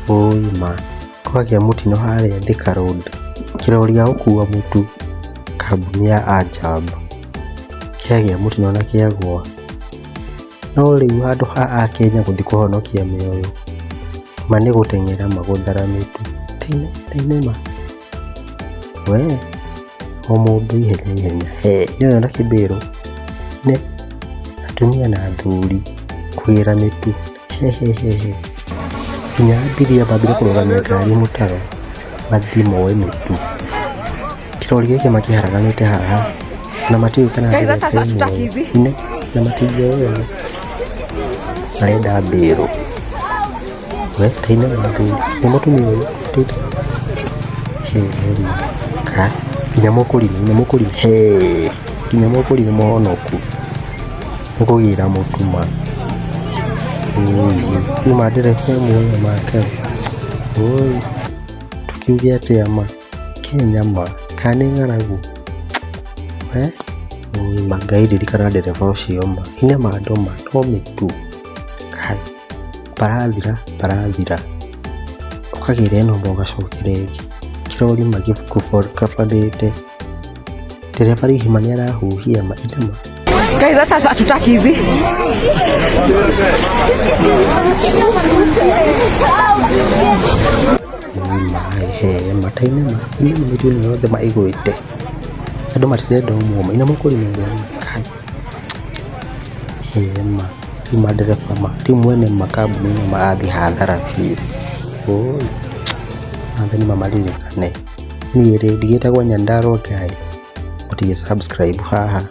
Ũima kwagĩa mũtino harĩa Thika Road, kĩrori gĩa gũkua mũtu kambuni ya Ajab kĩagĩa mũtino na kĩagũa. No rĩu handũ ha Akenya gũthiĩ kũhonokia mĩoyo, ma nĩ gũteng'era magũthara mĩtu. Nĩma we o mũndũ ihenya ihenya. Nĩwona kĩmbĩrũ atumia na athuri kũgĩra mĩtu nginya abiria mambire kũrũgamia ngari mũtaro mathiĩ moe mĩtu. Kĩrori gĩkĩ makĩharaganĩte haha na matiũĩ kana na matingĩoywo, marenda mbĩrũ. We taine mathuri nĩ mũtumia ũyũ nginya mũkũri nginya mũkũri nĩ mũhonoku nĩ kũgĩra mũtu ma. Rĩu mandereba muoyo make tukiuge atĩa ma Kenya ma kana nĩ ng'aragu Ngai ririkana ndereba ũcio ma hinya ma andũ ma no mĩtu barathira ũkagĩra ĩno ũgacokera ĩngĩ. Kĩrori magĩkabarĩte ndereba hihi ma nĩarahuhia ma inde ma. Guys, that's hatutaki hivi. Mataine mĩtu ĩno yothe maigwĩte andũ matirenda ũmwe ina mũkũri kai ma rĩu mandereba ma rĩu mwene makambuni no marathiĩ hathara biũ. Maathani mamaririkane. Niĩ rĩ ndigĩtagwo Nyandarua Guy, mũtige subscribe haha.